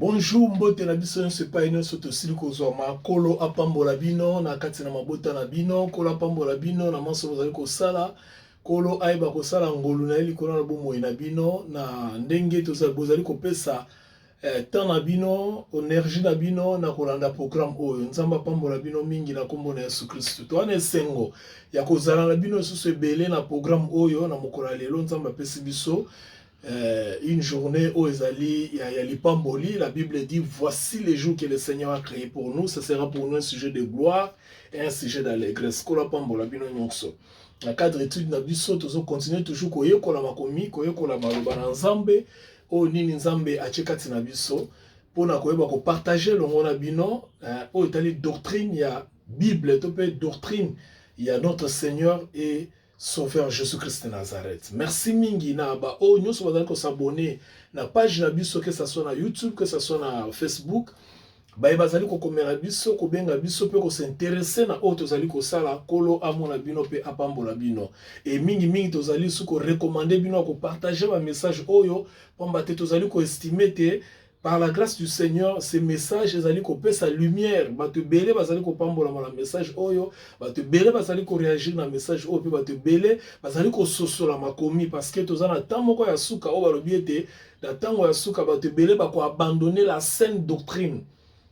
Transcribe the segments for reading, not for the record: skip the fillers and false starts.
Bonjour, mbote na biso nyonso epai nyonso tosili kozwa makolo apambola bino na kati na mabota na bino, kolo apambola bino na maso bozali kosala, kolo ayeba kosala ngolu na ye likolo na bomoi na bino na ndenge bozali kopesa temps na bino, énergie na bino na kolanda programme oyo. Nzambe apambola bino mingi na kombo na Yesu Kristo. Toana esengo ya kozala na bino susu ebele na programme oyo na mokolo ya lelo Nzambe apesi biso une journée où il y a l'Ipamboli. La Bible dit voici les jours que le Seigneur a créés pour nous. Ce sera pour nous un sujet de gloire et un sujet d'allégresse. Dans le cadre d'études, nous allons continuer toujours koyekola makomi, koyekola maloba na Nzambe, o nini Nzambe achekati na biso, pour na koyeba ko partager le monde bino, o itali doctrine ya Bible, to pe doctrine ya notre Seigneur et Sauveur Jésus-Christ de Nazareth. Merci mingi na ba o nyonso bazali ko s'abonner na page na biso, que ça soit na YouTube, que ça soit na Facebook. Ba bazali ko komela biso, ko benga biso pe ko s'intéresser na o tozali ko sala kolo amona bino pe apambola bino. Et mingi tozali su ko recommander bino ko partager ba message oyo pamba te tozali ko estimer te par la grâce du Seigneur, ces messages, ils allaient couper sa lumière. Bate belé, bazali ko pambola na message oyo. Bate belé, bazali ko réagir na message oyo. Bate belé, bazali ko sosola makomi parce que tozana tamoko ya suka o balobiete, da tango ya suka bate belé bako abandonner la saine doctrine.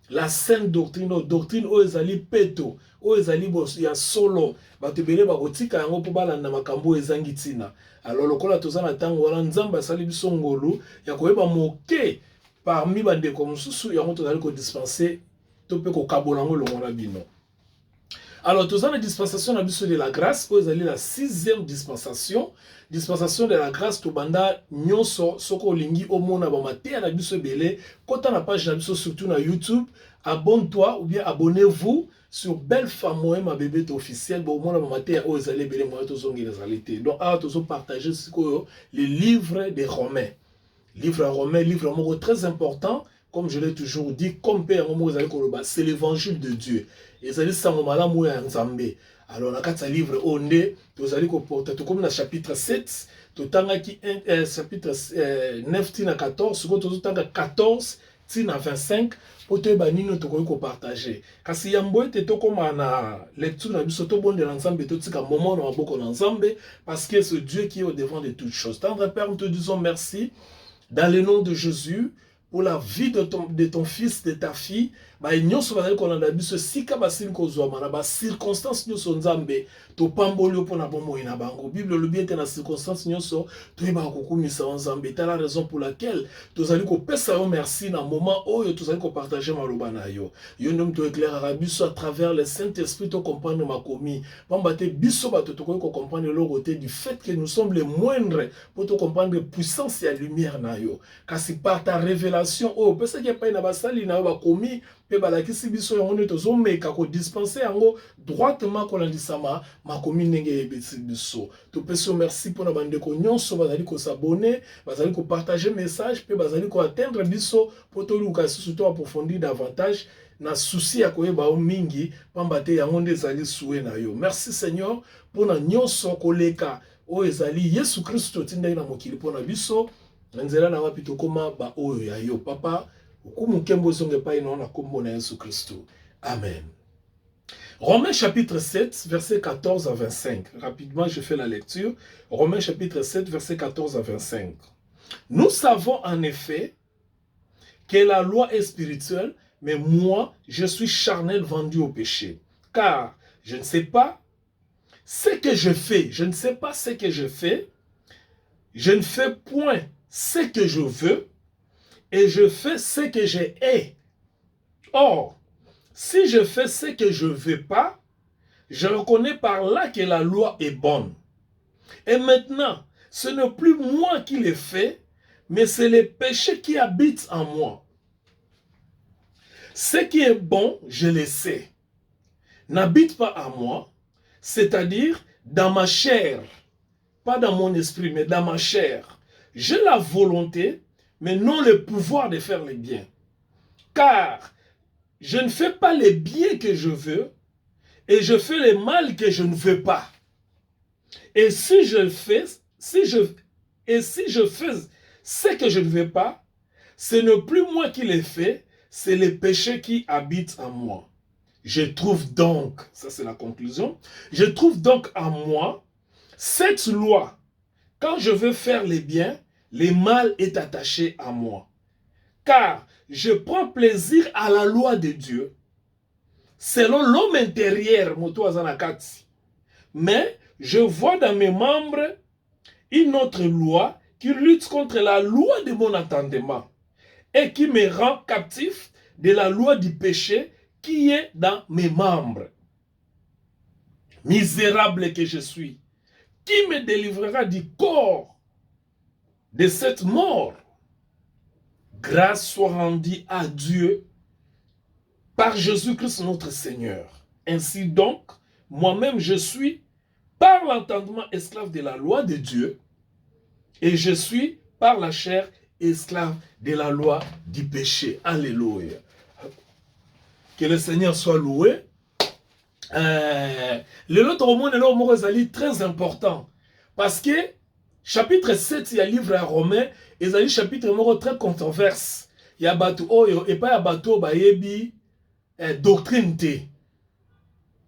La saine doctrine, doctrine o ezali peto, o ezali ya solo. Bate belé bako tika yango po balanda makambo ezangi tina. Alors lokola tozana tango wana Nzambe asali biso ngolu ya koyeba moke parmi bande comme sous yango tozali ko dispenser to pe ko kabolango le mona bino. Alors tozana la dispensation na biso de la grâce, o ezali la 6e dispensation de la grâce to banda nyonso soko lingi o mona ba matea na biso belé kota na page na biso surtout na YouTube, abonne-toi ou bien abonnez-vous sur Belle Femme ma bébé officiel bo mona ba matea o ezali belé mo to zongi les réalités. Donc a to partager les livres des Romains. Livre à Romains, livre mot très important, comme je l'ai toujours dit, comme Père c'est l'évangile de Dieu. Et ça dit ça Nzambe. Alors dans 4 livres on est, vous allez comporter tout comme dans chapitre 7, tout tanga qui chapitre 9 tina 14, second tout tanga 14 tina 25 pour te banino to ko partager. Kasi yambo te to comme na lecture na biso to bon de l'ensemble to tika moment na boko l'ensemble parce que c'est Dieu qui est au devant de toutes choses. Tendre Père, nous te disons merci. Dans le nom de Jésus, pour la vie de ton fils, de ta fille, ba nyonso bazali kolanda biso sika basili kozwa na ba circonstance nyonso Nzambe to pambolio pona bomoi na bango. Bible le bien na circonstance nyonso to ba kokumisa Nzambe. C'est la raison pour laquelle tozali ko pesa yo merci na moment oyo tozali ko partager maloba na yo. Yo ndom to éclairera biso à travers le Saint-Esprit to comprendre makomi. Pamba te biso ba to ko comprendre le côté du fait que nous sommes les moindres pour te comprendre la puissance et la lumière na yo. Kasi par ta révélation oh pesa ke pa na basali na yo bakomi pe balakisi biso yango tozo meka ko dispenser yango droitement ko landisama makomi ndenge yebisi biso. To peso merci pour na bande ko nyonso bazali ko s'abonner, bazali ko partager message pe bazali ko atteindre biso pour to luka surtout approfondir davantage na souci ya koyeba o mingi pamba te yango nde ezali souhait na yo. Merci Seigneur pour na nyonso koleka o ezali Yesu Kristo tindaki na mokili pour na biso. Nzela na wapi tokoma ba oyo ya yo papa okumu kembo zonge pa ina na kombo na Yesu Kristo. Amen. Romains chapitre 7 verset 14 à 25. Rapidement je fais la lecture. Romains chapitre 7 verset 14 à 25. Nous savons en effet que la loi est spirituelle, mais moi je suis charnel vendu au péché. Car je ne sais pas ce que je fais, je ne sais pas ce que je fais, je ne fais point ce que je veux, et je fais ce que je hais. Or, si je fais ce que je ne veux pas, je reconnais par là que la loi est bonne. Et maintenant, ce n'est plus moi qui le fais, mais c'est le péché qui habite en moi. Ce qui est bon, je le sais, n'habite pas en moi, c'est-à-dire dans ma chair, pas dans mon esprit, mais dans ma chair. J'ai la volonté, mais non le pouvoir de faire le bien. Car je ne fais pas le bien que je veux, et je fais le mal que je ne veux pas. Et si je fais ce que je ne veux pas, ce n'est plus moi qui les fais, c'est le péché qui habite en moi. Je trouve donc, ça c'est la conclusion, je trouve donc en moi cette loi. Quand je veux faire les biens, le mal est attaché à moi. Car je prends plaisir à la loi de Dieu, selon l'homme intérieur, mais je vois dans mes membres une autre loi qui lutte contre la loi de mon entendement et qui me rend captif de la loi du péché qui est dans mes membres. Misérable que je suis, qui me délivrera du corps de cette mort? Grâce soit rendue à Dieu par Jésus-Christ notre Seigneur. Ainsi donc, moi-même je suis par l'entendement esclave de la loi de Dieu et je suis par la chair esclave de la loi du péché. Alléluia. Que le Seigneur soit loué. Le lot romain et l'homme très important parce que chapitre 7 il y a livre à Romain et il y a chapitre très controverse. Il y a bateau oyo et pas il y a bateau bayebi doctrine te.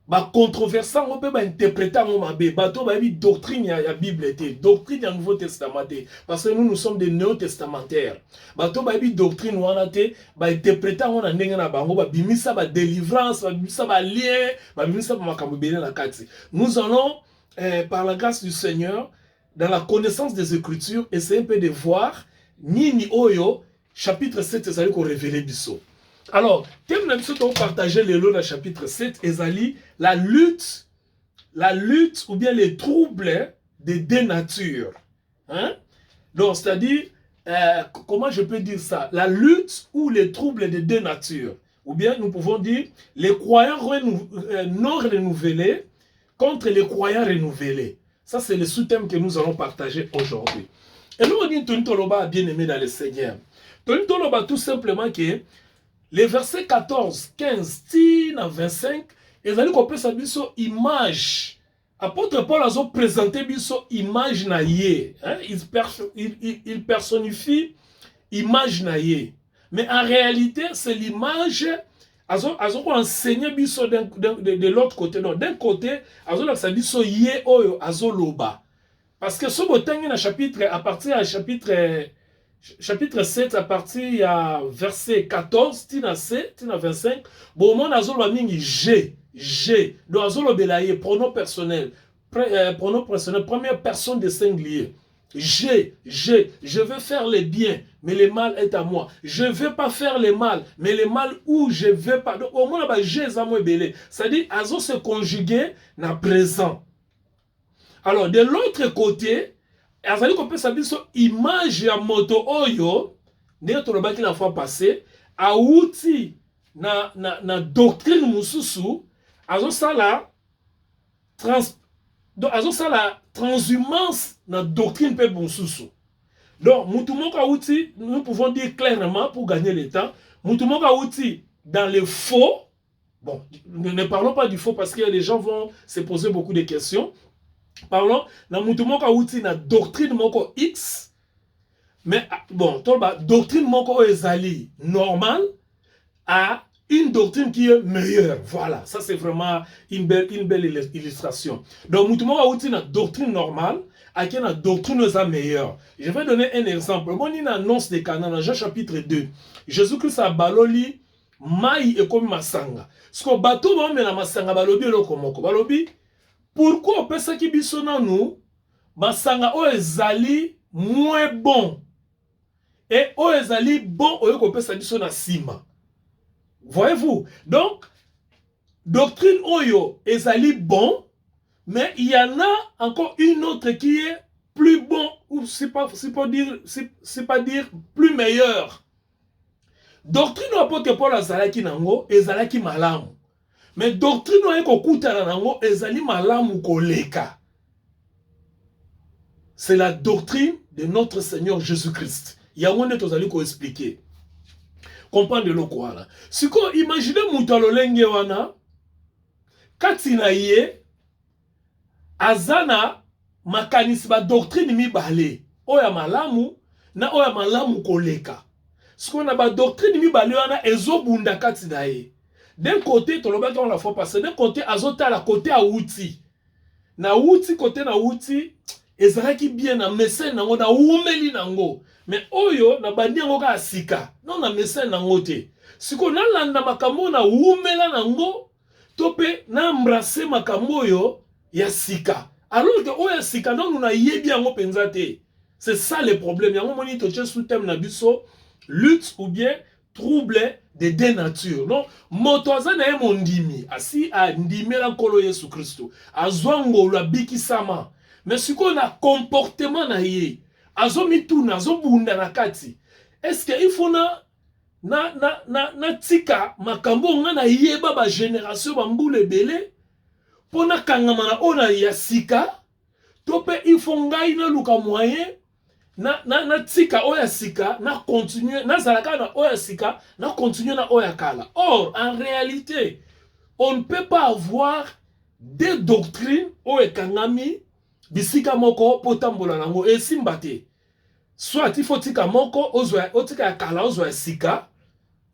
Ba controversant on peut ba interpréter mon mabé bateau bayebi doctrine ya Bible te, doctrine ya Nouveau Testament te parce que nous sommes des néo-testamentaires. Bateau bayebi doctrine wana te ba interpréter on na ndenge na bango ba bimisa ba délivrance ba bimisa ba lien ba bimisa ba makambo bele na kati. Nous allons par la grâce du Seigneur dans la connaissance des Écritures essayer un peu de voir nini oyo chapitre 7 ezali ko révéler biso. Alors, thème na biso to partager les lots dans chapitre 7 ezali la lutte ou bien les troubles des deux natures. Hein? Donc, c'est-à-dire comment je peux dire ça? La lutte ou les troubles des deux natures. Ou bien nous pouvons dire les croyants non renouvelés contre les croyants renouvelés. Ça, c'est le sous-thème que nous allons partager aujourd'hui. Et nous, on dit Tony Toloba bien aimé dans le Seigneur. Tony Toloba tout simplement que les versets 14, 15, 25, ils allaient qu'on peut s'habiller sur image. Apôtre Paul a présenté biso image naïe. Il personnifie image naïe. Mais en réalité, c'est l'image. Azo enseigné biso de l'autre côté. D'un côté, azo la biso yé oyo azo loba. Parce que ce botangue na chapitre à partir à chapitre 7 à partir à verset 14 tina 7 tina 25 bon mon azo loba mingi j'ai donc azo lobelaye pronom personnel première personne de singulier. Je veux faire le bien, mais le mal est à moi. Je ne veux pas faire le mal, mais le mal où je ne veux pas. Donc, au moins, c'est-à-dire, azo se conjuguer dans présent. Alors, de l'autre côté, azali qu'on peut s'habiller sur image ya moto oyo, n'est-ce pas la fois passée, a outil na doctrine mususu, azo ça la donc, la transhumance dans la doctrine pe bonsusu. Donc, Moutumoka outil, nous pouvons dire clairement, pour gagner le temps, Moutumoka outil dans le faux. Bon, ne parlons pas du faux parce que les gens vont se poser beaucoup de questions. Parlons dans Moutumoka outil dans doctrine moko X. Mais, bon, doctrine moko ezali normal à une doctrine qui est meilleure. Voilà, ça c'est vraiment une belle illustration. Donc, Moutouma outi na doctrine normale, à qui la doctrine est meilleure. Je vais donner un exemple. Moi, il y a une annonce de Canaan, dans Jean chapitre 2. Jésus-Christ a baloli, maï et comme masanga. Ce qu'on bateau, mais la masanga balobi le komoko. Balobi, pourquoi on peut ça qui bisona nous, masanga o ezali moins bon. Et o ezali bon, on peut ça bisona sima. Voyez-vous? Donc, doctrine Oyo ezali bon, mais il y en a encore une autre qui est plus bon, ou c'est pas dire plus meilleur. Doctrine apôtre Paul azalaki nango, ezalaki malamu. Mais doctrine oyeko kutana nango, ezali malamu koleka. C'est la doctrine de notre Seigneur Jésus-Christ. Il y a un autre qui expliquer. Comprendre le quoi là. Si vous imaginez Moutalo Lenge wana, katina ye, azana makanisi ba doctrine mi bale, oya malamu, na oya malamu koleka. Ce qu'on a ba doctrine mibale wana ezobunda kati na ye. D'un côté tolobaki on la fois passé, d'un côté azota la côté a outi. Na outi côté na outi ezalaki bien na message nango na umeli nango. Mais oyo na bandi yango ka sika. Non na message nango te. Siko na landa makambo na umela nango tope na embrasser makambo yo ya sika. Alors que oyo sika non na yebi yango penza te. C'est ça le problème. Yango moni to tche sous thème na biso lutte ou bien trouble de deux natures. Non, motoza na mondimi asi a ndimi la kolo Yesu Kristo. Azwango la biki sama. Mais si qu'on a comportement na ye, azomi tuna, azobunda na kati. Est-ce que il faut na tika makambo nga na yeba ba génération ba mbule belé pona kangama na ona ya sika tope il faut ngai na luka moyen na tika oya sika na continuer na zalaka na oya sika na continuer na oya kala. Or en réalité on ne peut pas avoir des doctrines oya kangami bisika moko potambola nango esimbate. Soit il faut tika moko otika ya kala ozwa sika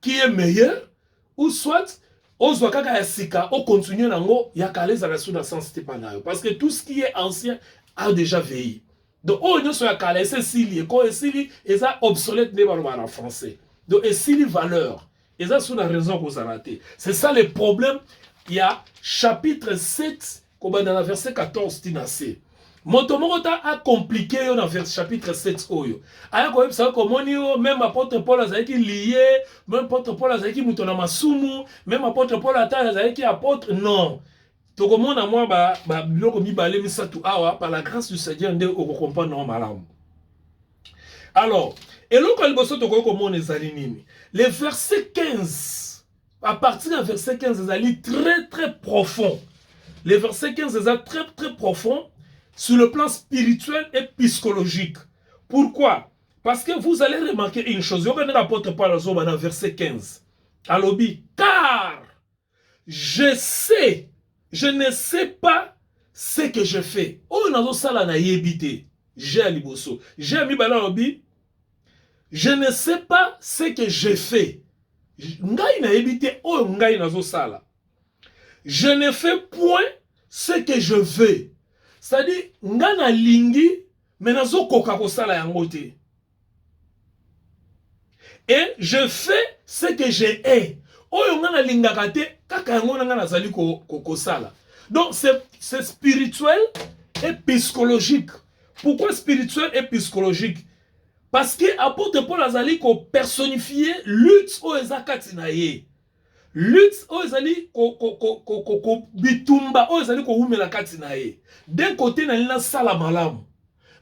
qui est meilleur, ou soit ozwa kaka ya sika o continuer nango ya kala ezala sous la sensité panayo parce que tout ce qui est ancien a déjà vieilli. Donc, oh, nous sommes à Calais, c'est Sili, quand Sili, et ça obsolète n'est pas en français. Donc, et Sili valeur, et ça, c'est la raison que vous avez raté. C'est ça le problème. Il y a chapitre 7, comme dans la verset 14, Tinasé. Motomorota a compliqué dans le chapitre 7. Aya ko ça comment même apôtre Paul a qui lié, même apôtre Paul a qui mutona masumu, même apôtre Paul a qui apôtre non. Donc, comment on a moi biloko mibale misatu awa par la grâce du Seigneur nde o comprendre malamu. Alors, et là quand liboso to ko comment ezali nini? Le verset 15 à partir du verset 15 ezali très très profond. Le verset 15 ezali très très profond sur le plan spirituel et psychologique. Pourquoi? Parce que vous allez remarquer une chose, yo connaît l'apôtre Paul dans le verset 15. Alobi car je ne sais pas ce que je fais. Oh, nazo sala na yebite. J'ai aliboso. J'ai ami balobi. Je ne sais pas ce que je fais. Ngai na yebite. Oh, ngai nazo sala. Je ne fais point ce que je veux. C'est-à-dire, ngai na lingi, mais nazo koka ko sala yango te. Et je fais ce que j'ai. Oyo nga na lingaka te kaka yango nga nazali ko sala. Donc c'est spirituel et psychologique. Pourquoi spirituel et psychologique? Parce que apôtre Paul azali ko personnifier lutte o ezakati na ye. Lutte o ezali ko bitumba o ezali ko umela kati na ye. D'un côté na lina sala malamu.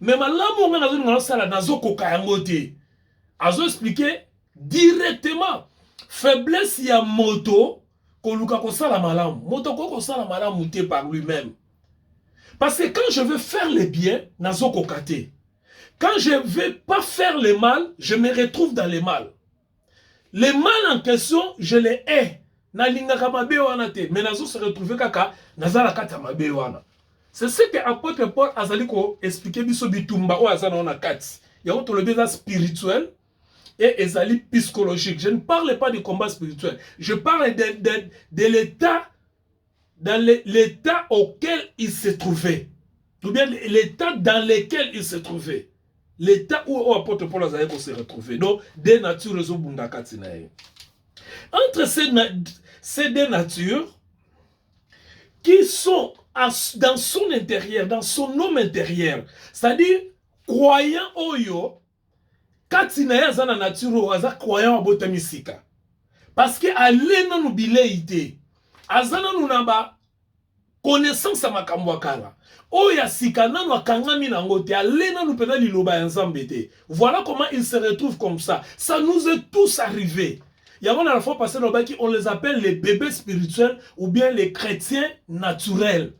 Mais malamu nga nazali ngana sala nazo koka yango te. Azo expliquer directement faiblesse ya moto koluka ko sala malamu. Moto ko sala malamu te par lui-même. Parce que quand je veux faire le bien, nazo kokate. Quand je veux pas faire le mal, je me retrouve dans le mal. Le mal en question, je le hais. Na lingaka mabe wana te, mais nazo se retrouver kaka nazala kata mabe wana. C'est ce que apôtre Paul azali ko expliquer biso bitumba o azana na kati. Ya to le bien spirituel et ezali psychologique. Je ne parle pas du combat spirituel. Je parle de l'état, dans l'état auquel il se trouvait. Ou bien l'état dans lequel il se trouvait. L'état où apôtre Paul a se retrouver. Donc, des natures entre ces deux natures qui sont dans son intérieur, dans son homme intérieur, c'est-à-dire croyant oyo, katina ya zana nature aza croyant abota misika. Parce que alena nu bileite. Azana nu naba connaissance makambo akala. Oya sika nanu akangami nango te alena nu pena liloba ya nzambe te. Voilà comment il se retrouve comme ça. Ça nous est tous arrivé. Il y a la fois passée on les appelle les bébés spirituels ou bien les chrétiens naturels.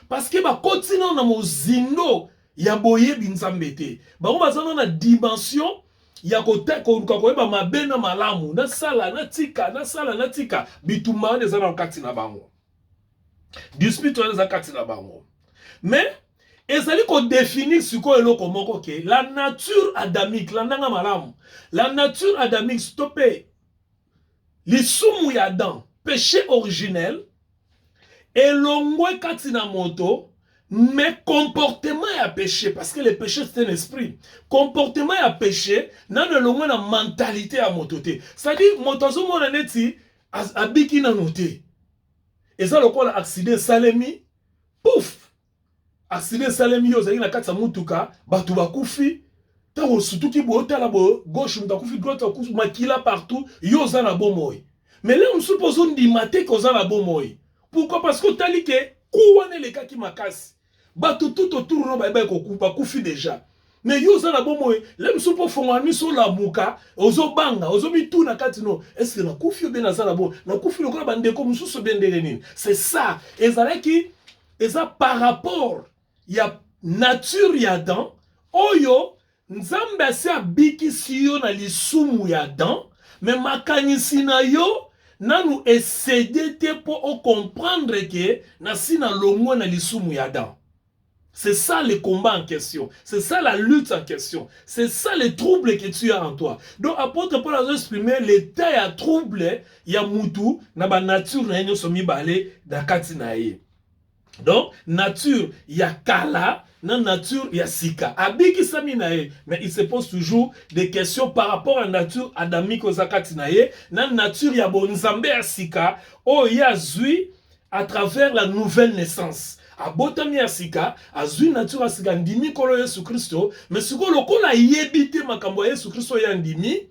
Parce que ba continue na mozindo ya boye binzambe te. Ba on bazana na dimension ya kote ko ba mabena malamu na sala na tika bitumba ne zana kati na bango. Du spirituel za kati na bango. Mais Et ça dit qu'on définit ce qu'on est comme la nature adamique, la nature adamique, stoppé. Les soumou Adam, péché originel, et l'ongwe katina moto, mais comportement à péché, parce que le péché c'est un esprit. Comportement à péché, n'a le l'ongwe na mentalité à mototé. C'est-à-dire, motozo mon aneti, abiki na noté. Et ça, le quoi, l'accident salemi, pouf! Accident salemi, yo, zaki na katsa mutuka, batu bakufi, tango surtout ki bo la bo gauche mutakufi droite bakufi makila partout, yo za na bomoy. Mais là on suppose on dit maté ko za na bomoy. Pourquoi? Parce que tali ke kouane le kaki makasi. Batu tout autour no ba ko bakufi déjà. Mais yo za na bomoy, là on suppose fonga miso la muka, ozo banga, ozo mitu na kati no. Est-ce que na kufi bien na za na bo? Na kufi le ko bande ko mususu bien de. C'est ça. Et ça là qui et ça par rapport il y a nature ya Adam, oyo nzambe asi abikisi yo na lisumu ya Adam, mais makanisi na yo nanu essayé te pour comprendre que na sina longwe na lisumu ya Adam. C'est ça le combat en question. C'est ça la lutte en question. C'est ça les troubles que tu as en toi. Donc, apôtre Paul a exprimé l'état ya trouble ya mutu na ba nature na yo somi balé da kati na ye. Donc, nature, il y a Kala, dans nature, il y a Sika. Abiki Saminae, mais il se pose toujours des questions par rapport à la nature adamique aux Akatinae. Dans nature, il y a Bonzambe à Sika, oh, il y a Zui à travers la nouvelle naissance. A botami à Sika, à Zui nature à Sika, Ndimi Kolo Yesu Christo, mais ce qu'on a yébité Makambo Yesu Christo Yandimi,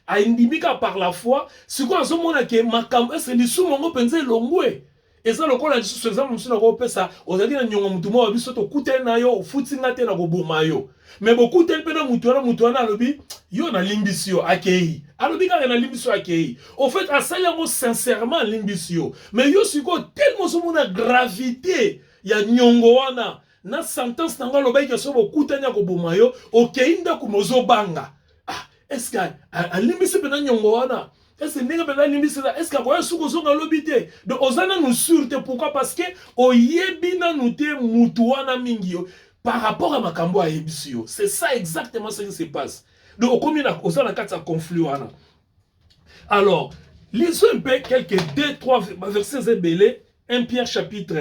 a Ndimi par la foi, ce qu'on a zomona ke Makambo, c'est l'issue mongo pense longwe. Et ça, le coup, là, sur exemple, monsieur n'a ça, on a dit que nous avons tout le côté na yo, fouti na te na goboma yo. Mais beaucoup de pena mutuana lobi, yo na limbisio akei. Alobi ka na limbisio akei. Au fait, à ça yango sincèrement limbisio. Mais yo siko tellement so na gravité ya nyongo wana na sentence na ngalo ba ke so bokutanya goboma yo, okeinda kumozo banga. Ah, est-ce que a limbisio pena nyongo wana? Est-ce que est-ce que l'obité donc ozana nous sûreté pourquoi parce que oyebina nous te mutuana mingio par rapport à makambo a yebisio c'est ça exactement ce qui se passe donc comme na ozana kata conflit wana alors lisons un peu quelques 2-3 versets ébélés 1 Pierre chapitre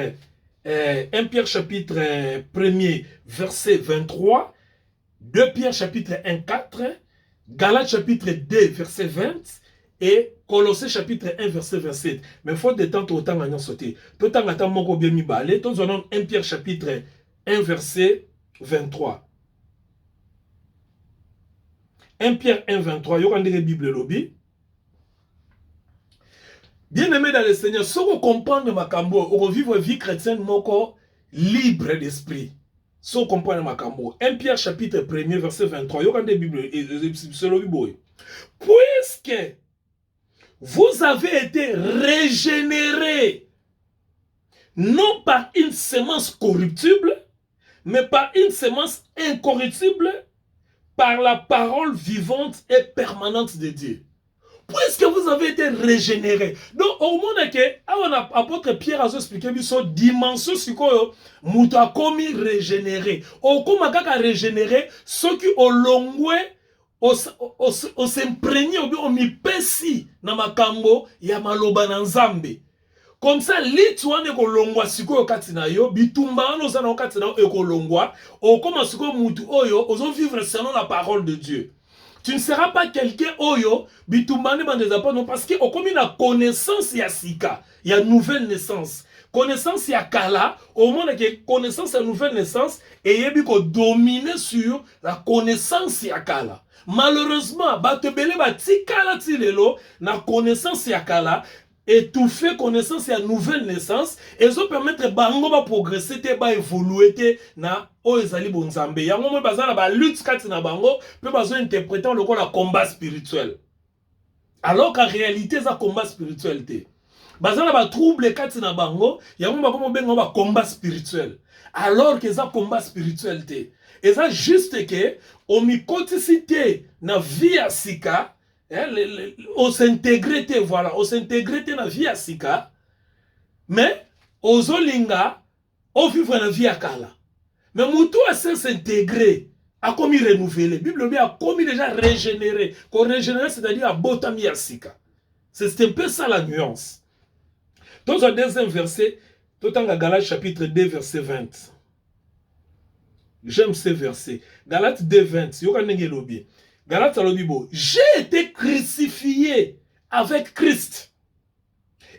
1er verset 23 2 Pierre chapitre 1-4 Galates chapitre 2 verset 20 et Colossiens chapitre 1 verset 27. Mais faut de temps autant à sauter. Tout en attendant mon bien mi balé, tous on 1 Pierre chapitre 1 verset 23. 1 Pierre 1 23, yo rendez Bible lobby. Bien aimé dans le Seigneur, si vous comprenez ma cambo, on revivre vie chrétienne moko libre d'esprit. Si vous comprenez ma cambo. 1 Pierre chapitre 1 verset 23, yo rendez Bible puisque vous avez été régénérés, non par une semence corruptible, mais par une semence incorruptible, par la parole vivante et permanente de Dieu. Puisque vous avez été régénérés. Donc, au monde que, apôtre Pierre a expliqué son dimension, c'est quoi, mouta komi régénéré. Au komakaka régénéré, ceux qui ont longwe, on s'imprégné au mipesi na makambo ya maloba na nzambe comme ça litwane ko longwa siko katina yo bitumba no sana katina ko longwa o koma siko mutu oyo ozo vivre selon la parole de Dieu. Tu ne seras pas quelqu'un oyo bitumba ne bandeza pas non parce que o komi na connaissance ya sika ya nouvelle naissance. Connaissance ya kala, au moins que connaissance ya nouvelle naissance et yebi ko dominer sur la connaissance ya kala. Malheureusement, batebele batikala tilelo na connaissance ya kala étouffer connaissance ya nouvelle naissance et ça permettre bango ba progresser te ba évoluer te na o ezali bonzambe. Yango mo bazana ba lutte kati na bango pe bazo interpréter le la combat spirituel. Alors qu'en réalité ça combat spirituel te. Bazana ba trouble kati na bango yango ba komo bengo ba combat spirituel. Alors que ça combat spirituel te. Et ça juste que omicoticité na vie à sika, on s'intégrer voilà, on s'intégrer na vie à sika, mais aux olinga, on vivre na vie à kala. Mais Moutou a s'intégré, a commis renouvelé. La Bible a commis déjà régénéré. Qu'on régénéré, c'est-à-dire à Botami Asika. C'est un peu ça la nuance. Dans un deuxième verset, tout en Galates chapitre 2, verset 20. J'aime ces versets. Galates 2, 20. Galates alobibo. J'ai été crucifié avec Christ.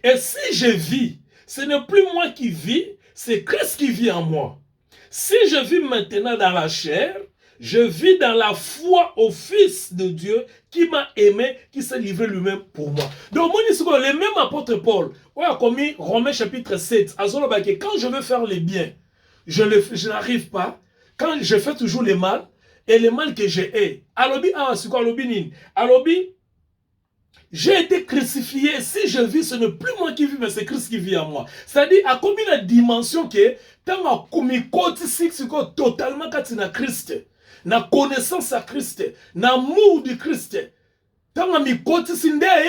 Et si je vis, ce n'est plus moi qui vis, c'est Christ qui vit en moi. Si je vis maintenant dans la chair, je vis dans la foi au Fils de Dieu qui m'a aimé, qui s'est livré lui-même pour moi. Donc, le même apôtre Paul, on a commis Romains chapitre 7, quand je veux faire le bien, je n'arrive pas. Quand je fais toujours le mal, et le mal que j'ai, j'ai été crucifié. Si je vis, ce n'est plus moi qui vis, mais c'est Christ qui vit en moi. C'est-à-dire, à combien la dimension que, tant à totalement quand tu as Christ, na connaissance à Christ, na amour du Christ, tant à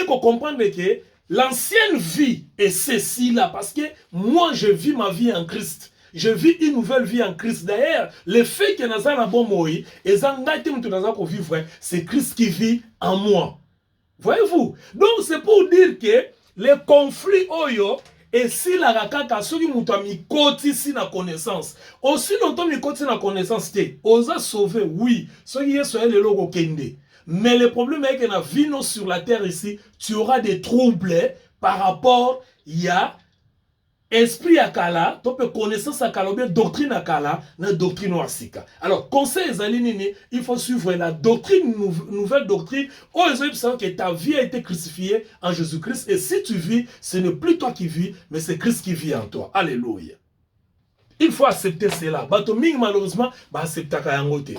comprendre que l'ancienne vie est ceci-là, parce que moi, je vis ma vie en Christ. Je vis une nouvelle vie en Christ. D'ailleurs, le fait que nous avons un bon mot, c'est Christ qui vit en moi. Voyez-vous? Donc, c'est pour dire que les conflits, et si la rakaka, ceux qui m'ont mis côté si la connaissance, aussi longtemps mis côté la connaissance, osa sauver, oui, ceux qui sont les logos kende. Mais le problème est que dans la vie sur la terre ici, tu auras des troubles par rapport à esprit à kala, tu peux connaissance à kala, ou bien doctrine à kala, la doctrine asika. Alors, conseil Zalinini, il faut suivre la doctrine, nouvelle doctrine, où ils ont savoir que ta vie a été crucifiée en Jésus-Christ, et si tu vis, ce n'est plus toi qui vis, mais c'est Christ qui vit en toi. Alléluia. Il faut accepter cela. Bato ming malheureusement, bah accepter kayangote.